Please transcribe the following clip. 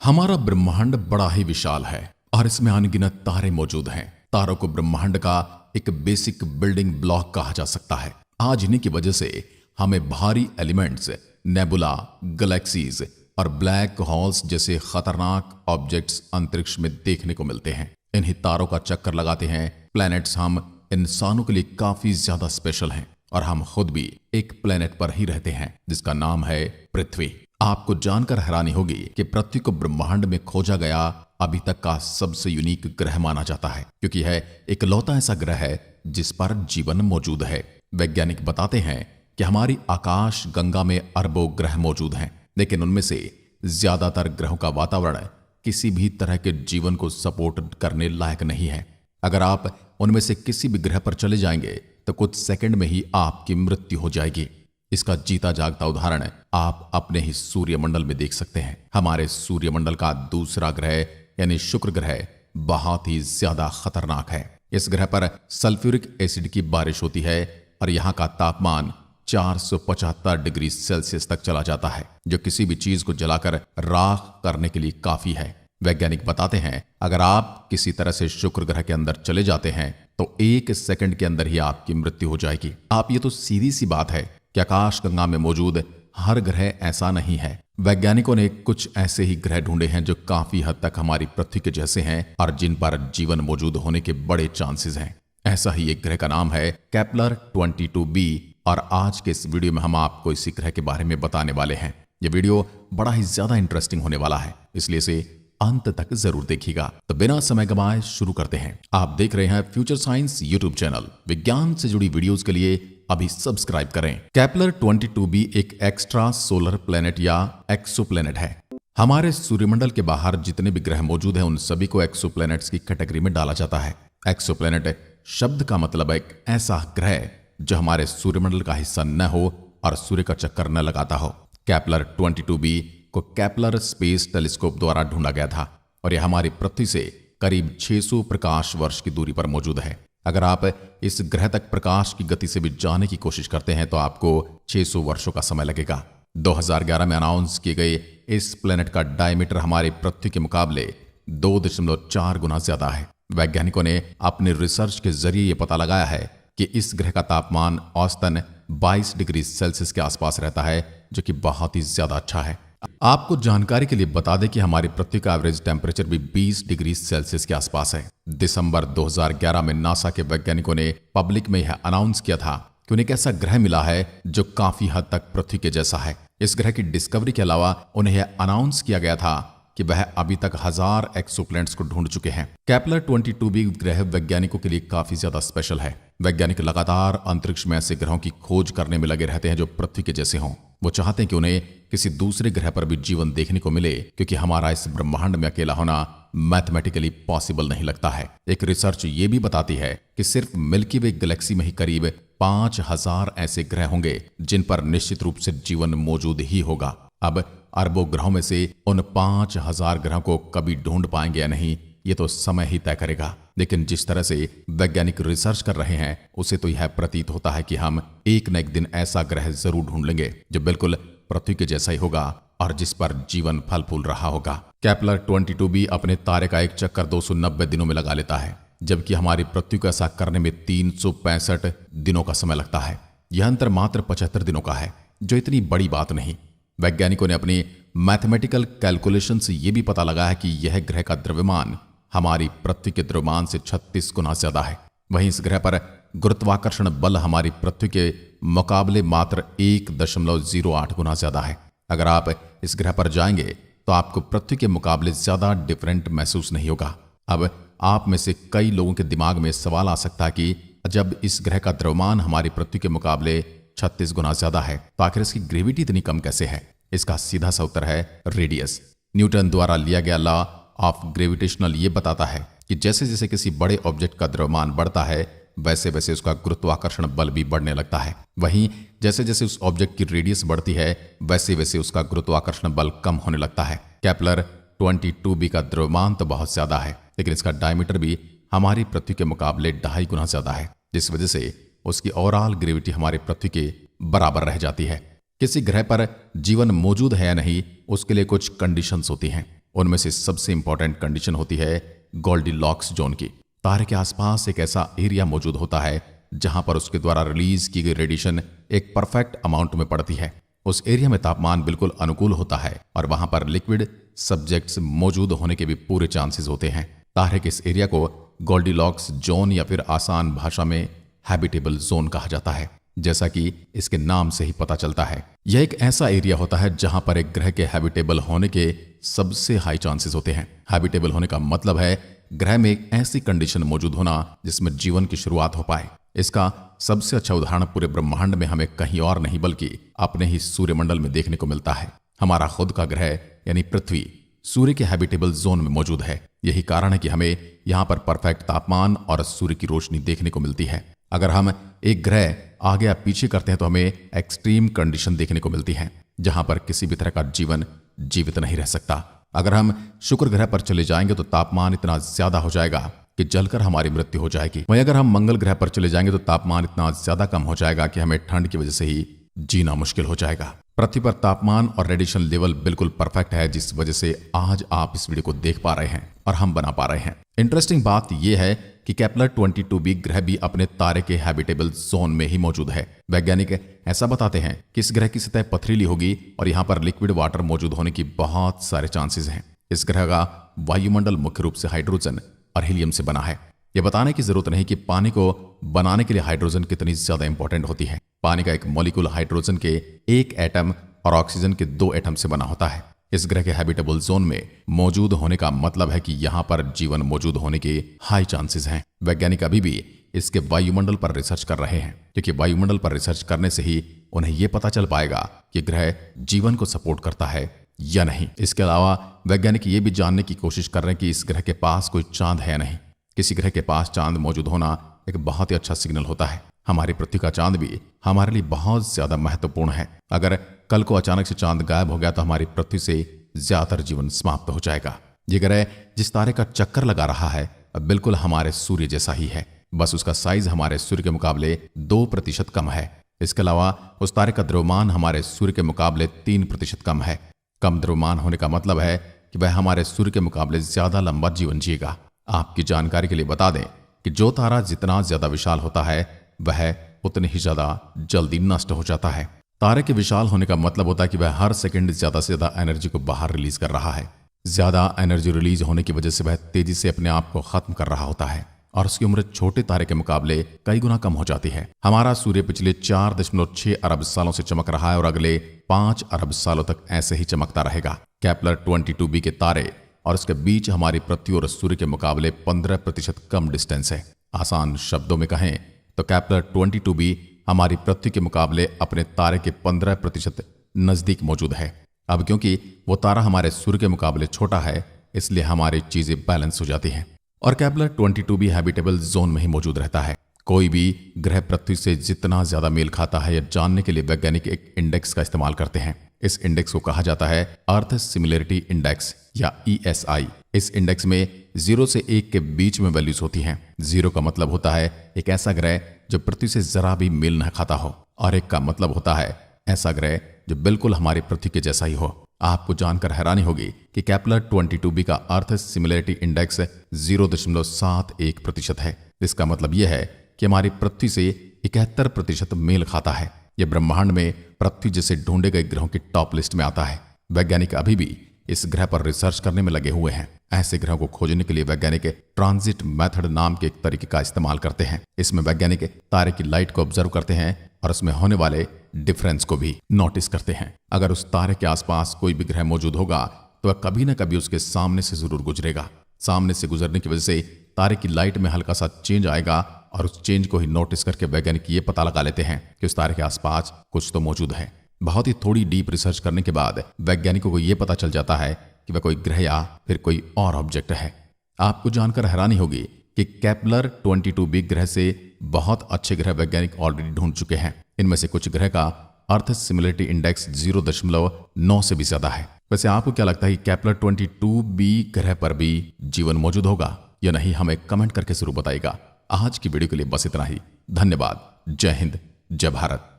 हमारा ब्रह्मांड बड़ा ही विशाल है और इसमें अनगिनत तारे मौजूद हैं। तारों को ब्रह्मांड का एक बेसिक बिल्डिंग ब्लॉक कहा जा सकता है। आज इन्हीं की वजह से हमें भारी एलिमेंट्स, नेबुला, गैलेक्सीज और ब्लैक होल्स जैसे खतरनाक ऑब्जेक्ट्स अंतरिक्ष में देखने को मिलते हैं। इन्हीं तारों का चक्कर लगाते हैं प्लैनेट्स हम इंसानों के लिए काफी ज्यादा स्पेशल हैं और हम खुद भी एक प्लैनेट पर ही रहते हैं जिसका नाम है पृथ्वी। आपको जानकर हैरानी होगी कि पृथ्वी को ब्रह्मांड में खोजा गया अभी तक का सबसे यूनिक ग्रह माना जाता है, क्योंकि यह इकलौता ऐसा ग्रह है जिस पर जीवन मौजूद है। वैज्ञानिक बताते हैं कि हमारी आकाश गंगा में अरबों ग्रह मौजूद हैं, लेकिन उनमें से ज्यादातर ग्रहों का वातावरण किसी भी तरह के जीवन को सपोर्ट करने लायक नहीं है। अगर आप उनमें से किसी भी ग्रह पर चले जाएंगे तो कुछ सेकंड में ही आपकी मृत्यु हो जाएगी। इसका जीता जागता उदाहरण आप अपने ही सूर्यमंडल में देख सकते हैं। हमारे सूर्यमंडल का दूसरा ग्रह यानी शुक्र ग्रह बहुत ही ज्यादा खतरनाक है। इस ग्रह पर सल्फ्यूरिक एसिड की बारिश होती है और यहाँ का तापमान 475 डिग्री सेल्सियस तक चला जाता है, जो किसी भी चीज को जलाकर राख करने के लिए काफी है। वैज्ञानिक बताते हैं अगर आप किसी तरह से शुक्र ग्रह के अंदर चले जाते हैं तो 1 सेकंड के अंदर ही आपकी मृत्यु हो जाएगी। आप ये तो सीधी सी बात है कि आकाश गंगा में मौजूद हर ग्रह ऐसा नहीं है। वैज्ञानिकों ने कुछ ऐसे ही ग्रह ढूंढे हैं जो काफी हद तक हमारी पृथ्वी के जैसे हैं और जिन पर जीवन मौजूद होने के बड़े चांसेस हैं। ऐसा ही एक ग्रह का नाम है केपलर 22b और आज के इस वीडियो में हम आपको इसी ग्रह के बारे में बताने वाले हैं। यह वीडियो बड़ा ही ज्यादा इंटरेस्टिंग होने वाला है, इसलिए इसे अंत तक जरूर देखिएगा। तो बिना समय गंवाए शुरू करते हैं। आप देख रहे हैं फ्यूचर साइंस यूट्यूब चैनल। विज्ञान से जुड़ी वीडियोस के लिए अभी सब्सक्राइब करें। केपलर 22b एक एक्स्ट्रा सोलर प्लेनेट या एक्सोप्लेनेट है। हमारे सूर्यमंडल के बाहर जितने भी ग्रह मौजूद हैं उन सभी को एक्सोप्लैनेट्स की कैटेगरी में डाला जाता है। एक्सोप्लैनेट शब्द का मतलब एक ऐसा ग्रह जो हमारे सूर्यमंडल का हिस्सा न हो और सूर्य का चक्कर न लगाता हो। केपलर 22b को केपलर स्पेस टेलीस्कोप द्वारा ढूंढा गया था और यह हमारी पृथ्वी से करीब 600 प्रकाश वर्ष की दूरी पर मौजूद है। अगर आप इस ग्रह तक प्रकाश की गति से भी जाने की कोशिश करते हैं तो आपको 600 वर्षों का समय लगेगा। 2011 में अनाउंस किए गए इस प्लेनेट का डायमीटर हमारी पृथ्वी के मुकाबले 2.4 गुना ज्यादा है। वैज्ञानिकों ने अपने रिसर्च के जरिए यह पता लगाया है कि इस ग्रह का तापमान औसतन 22 डिग्री सेल्सियस के आसपास रहता है, जो कि बहुत ही ज्यादा अच्छा है। आपको जानकारी के लिए बता दें कि हमारी पृथ्वी का एवरेज टेम्परेचर भी 20 डिग्री सेल्सियस के आसपास है। दिसंबर 2011 में नासा के वैज्ञानिकों ने पब्लिक में यह अनाउंस किया था कि उन्हें एक ऐसा ग्रह मिला है जो काफी हद तक पृथ्वी के जैसा है। इस ग्रह की डिस्कवरी के अलावा उन्हें यह अनाउंस किया गया था कि वह अभी तक 1000 एक्सोप्लैनेट्स को ढूंढ चुके हैं। केपलर 22b ग्रह वैज्ञानिकों के लिए काफी ज्यादा स्पेशल है। वैज्ञानिक लगातार अंतरिक्ष में ऐसे ग्रहों की खोज करने में लगे रहते हैं जो पृथ्वी के जैसे हों। वो चाहते हैं कि उन्हें किसी दूसरे ग्रह पर भी जीवन देखने को मिले, क्योंकि हमारा इस ब्रह्मांड में अकेला होना मैथमेटिकली पॉसिबल नहीं लगता है। एक रिसर्च ये भी बताती है कि सिर्फ मिल्की वे गैलेक्सी में ही करीब 5000 ऐसे ग्रह होंगे जिन पर निश्चित रूप से जीवन मौजूद ही होगा। अब अरबों ग्रहों में से उन 5000 ग्रहों को कभी ढूंढ पाएंगे या नहीं, ये तो समय ही तय करेगा। लेकिन जिस तरह से वैज्ञानिक रिसर्च कर रहे हैं उसे तो यह प्रतीत होता है कि हम एक न एक दिन ऐसा ग्रह जरूर ढूंढ लेंगे जो बिल्कुल पृथ्वी के जैसा ही होगा और जिस पर जीवन फल फूल रहा होगा। केपलर 22b अपने तारे का एक चक्कर 290 दिनों में लगा लेता है, जबकि हमारी पृथ्वी को ऐसा करने में 365 दिनों का समय लगता है। यह अंतर मात्र 75 दिनों का है, जो इतनी बड़ी बात नहीं। वैज्ञानिकों ने अपनी मैथमेटिकल कैलकुलेशन से यह भी पता लगाया कि यह ग्रह का द्रव्यमान हमारी पृथ्वी के द्रव्यमान से 36 गुना ज्यादा है। वहीं इस ग्रह पर गुरुत्वाकर्षण बल हमारी पृथ्वी के मुकाबले मात्र 1.08 गुना ज्यादा है। अगर आप इस ग्रह पर जाएंगे तो आपको पृथ्वी के मुकाबले ज्यादा डिफरेंट महसूस नहीं होगा। अब आप में से कई लोगों के दिमाग में सवाल आ सकता है कि जब इस ग्रह का द्रव्यमान हमारी पृथ्वी के मुकाबले 36 गुना ज्यादा है तो आखिर इसकी ग्रेविटी इतनी कम कैसे है? इसका सीधा सा उत्तर है रेडियस। न्यूटन द्वारा लिया गया लॉ ऑफ ग्रेविटेशनल ये बताता है कि जैसे जैसे किसी बड़े ऑब्जेक्ट का द्रव्यमान बढ़ता है वैसे वैसे उसका गुरुत्वाकर्षण बल भी बढ़ने लगता है। वहीं जैसे जैसे उस ऑब्जेक्ट की रेडियस बढ़ती है वैसे वैसे उसका गुरुत्वाकर्षण बल कम होने लगता है। केपलर 22b का द्रव्यमान तो बहुत ज्यादा है, लेकिन इसका डायमीटर भी हमारी पृथ्वी के मुकाबले 2.5 गुना ज्यादा है, जिस वजह से उसकी ओवरऑल ग्रेविटी हमारी पृथ्वी के बराबर रह जाती है। किसी ग्रह पर जीवन मौजूद है या नहीं उसके लिए कुछ कंडीशंस होती हैं। उनमें से सबसे इंपॉर्टेंट कंडीशन होती है गोल्डीलॉक्स जोन की। तारे के आसपास एक ऐसा एरिया मौजूद होता है जहां पर उसके द्वारा रिलीज की गई रेडिएशन एक परफेक्ट अमाउंट में पड़ती है। उस एरिया में तापमान बिल्कुल अनुकूल होता है और वहां पर लिक्विड सब्जेक्ट्स मौजूद होने के भी पूरे चांसेस होते हैं। तारे के इस एरिया को गोल्डीलॉक्स जोन या फिर आसान भाषा में हैबिटेबल जोन कहा जाता है। जैसा कि इसके नाम से ही पता चलता है, यह एक ऐसा एरिया होता है जहां पर एक ग्रह के हैबिटेबल होने के सबसे हाई चांसेस होते हैं। हैबिटेबल होने का मतलब है ग्रह में एक ऐसी कंडीशन मौजूद होना जिसमें जीवन की शुरुआत हो पाए। इसका सबसे अच्छा उदाहरण पूरे ब्रह्मांड में हमें कहीं और नहीं बल्कि अपने ही सूर्यमंडल में देखने को मिलता है। हमारा खुद का ग्रह यानी पृथ्वी सूर्य के हैबिटेबल जोन में मौजूद है। यही कारण है कि हमें यहाँ पर परफेक्ट तापमान और सूर्य की रोशनी देखने को मिलती है। अगर हम एक ग्रह आगे या पीछे करते हैं तो हमें एक्सट्रीम कंडीशन देखने को मिलती है जहां पर किसी भी तरह का जीवन जीवित नहीं रह सकता। अगर हम शुक्र ग्रह पर चले जाएंगे तो तापमान इतना ज्यादा हो जाएगा कि जलकर हमारी मृत्यु हो जाएगी। वहीं अगर हम मंगल ग्रह पर चले जाएंगे तो तापमान इतना ज्यादा कम हो जाएगा कि हमें ठंड की वजह से ही जीना मुश्किल हो जाएगा। पृथ्वी पर तापमान और रेडिएशन लेवल बिल्कुल परफेक्ट है, जिस वजह से आज आप इस वीडियो को देख पा रहे हैं और हम बना पा रहे हैं। इंटरेस्टिंग बात यह है कि केपलर 22b ग्रह भी अपने तारे के हैबिटेबल जोन में ही मौजूद है। वैज्ञानिक ऐसा बताते हैं कि इस ग्रह की सतह पथरीली होगी और यहाँ पर लिक्विड वाटर मौजूद होने की बहुत सारे चांसेस हैं। इस ग्रह का वायुमंडल मुख्य रूप से हाइड्रोजन और हीलियम से बना है। यह बताने की जरूरत नहीं कि पानी को बनाने के लिए हाइड्रोजन कितनी ज्यादा इंपॉर्टेंट होती है। पानी का एक मॉलिक्यूल हाइड्रोजन के एक एटम और ऑक्सीजन के 2 एटम से बना होता है। इस ग्रह के हैबिटेबल जोन में मौजूद होने का मतलब है कि यहाँ पर जीवन मौजूद होने के हाई चांसेस हैं। वैज्ञानिक अभी भी इसके वायुमंडल पर रिसर्च कर रहे हैं, क्योंकि वायुमंडल पर रिसर्च करने से ही उन्हें यह पता चल पाएगा कि ग्रह जीवन को सपोर्ट करता है या नहीं। इसके अलावा वैज्ञानिक ये भी जानने की कोशिश कर रहे हैं कि इस ग्रह के पास कोई चांद है या नहीं। किसी ग्रह के पास चांद मौजूद होना एक बहुत ही अच्छा सिग्नल होता है। हमारी पृथ्वी का चांद भी हमारे लिए बहुत ज्यादा महत्वपूर्ण है। अगर कल को अचानक से चांद गायब हो गया तो हमारी पृथ्वी से ज्यादातर जीवन समाप्त हो जाएगा। ये ग्रह जिस तारे का चक्कर लगा रहा है बिल्कुल हमारे सूर्य जैसा ही है, बस उसका साइज हमारे सूर्य के मुकाबले 2% कम है। इसके अलावा उस तारे का द्रव्यमान हमारे सूर्य के मुकाबले 3% कम है। कम द्रव्यमान होने का मतलब है कि वह हमारे सूर्य के मुकाबले ज्यादा लंबा जीवन जिएगा। आपकी जानकारी के लिए बता दें कि जो तारा जितना ज्यादा विशाल होता है वह उतने ही ज्यादा जल्दी नष्ट हो जाता है। तारे के विशाल होने का मतलब होता है कि वह हर सेकंड ज्यादा से ज्यादा एनर्जी को बाहर रिलीज कर रहा है। ज्यादा एनर्जी रिलीज होने की वजह से वह तेजी से अपने आप को खत्म कर रहा होता है और उसकी उम्र छोटे तारे के मुकाबले कई गुना कम हो जाती है। हमारा सूर्य पिछले 4.6 अरब सालों से चमक रहा है और अगले 5 अरब सालों तक ऐसे ही चमकता रहेगा। केपलर 22b के तारे और उसके बीच हमारी पृथ्वी और सूर्य के मुकाबले 15% कम डिस्टेंस है। आसान शब्दों में कहें तो केपलर 22b हमारी पृथ्वी के मुकाबले अपने तारे के 15% नजदीक मौजूद है। अब क्योंकि वो तारा हमारे सूर्य के मुकाबले छोटा है इसलिए हमारी चीजें बैलेंस हो जाती हैं और केपलर 22b हैबिटेबल जोन में ही मौजूद रहता है। कोई भी ग्रह पृथ्वी से जितना ज्यादा मेल खाता है यह जानने के लिए वैज्ञानिक एक इंडेक्स का इस्तेमाल करते हैं। इस इंडेक्स को कहा जाता है अर्थ सिमिलरिटी इंडेक्स या ESI। इस इंडेक्स में 0 से 1 के बीच में वैल्यूज होती हैं। 0 का मतलब होता है एक ऐसा ग्रह जो पृथ्वी से जरा भी मेल न खाता हो और 1 का मतलब होता है ऐसा ग्रह जो बिल्कुल हमारी पृथ्वी के जैसा ही हो। आपको जानकर हैरानी होगी कि केपलर 22b का अर्थ सिमिलरिटी इंडेक्स 0.71% है। इसका मतलब यह है कि हमारी पृथ्वी से 71% मेल खाता है। यह ब्रह्मांड में पृथ्वी जैसे ढूंढे गए ग्रहों की टॉप लिस्ट में आता है। वैज्ञानिक अभी भी इस ग्रह पर रिसर्च करने में लगे हुए हैं। ऐसे ग्रहों को खोजने के लिए वैज्ञानिक ट्रांजिट मेथड नाम के एक तरीके का इस्तेमाल करते हैं। इसमें वैज्ञानिक तारे की लाइट को ऑब्जर्व करते हैं और उसमें होने वाले डिफरेंस को भी नोटिस करते हैं। अगर उस तारे के आसपास कोई भी ग्रह मौजूद होगा तो वह कभी ना कभी उसके सामने से जरूर गुजरेगा। सामने से गुजरने की वजह से तारे की लाइट में हल्का सा चेंज आएगा और उस चेंज को ही नोटिस करके वैज्ञानिक ये पता लगा लेते हैं कि उस तारे के आसपास कुछ तो मौजूद है। बहुत ही थोड़ी डीप रिसर्च करने के बाद वैज्ञानिकों को यह पता चल जाता है कि वह कोई ग्रह या फिर कोई और ऑब्जेक्ट है। आपको जानकर हैरानी होगी कि केपलर 22b ग्रह से बहुत अच्छे ग्रह वैज्ञानिक ऑलरेडी ढूंढ चुके हैं। इनमें से कुछ ग्रह का अर्थ सिमिलरिटी इंडेक्स 0.9 से भी ज्यादा है। वैसे आपको क्या लगता है कि केपलर 22b ग्रह पर भी जीवन मौजूद होगा या नहीं, हमें कमेंट करके जरूर बताइएगा। आज की वीडियो के लिए बस इतना ही। धन्यवाद। जय हिंद, जय भारत।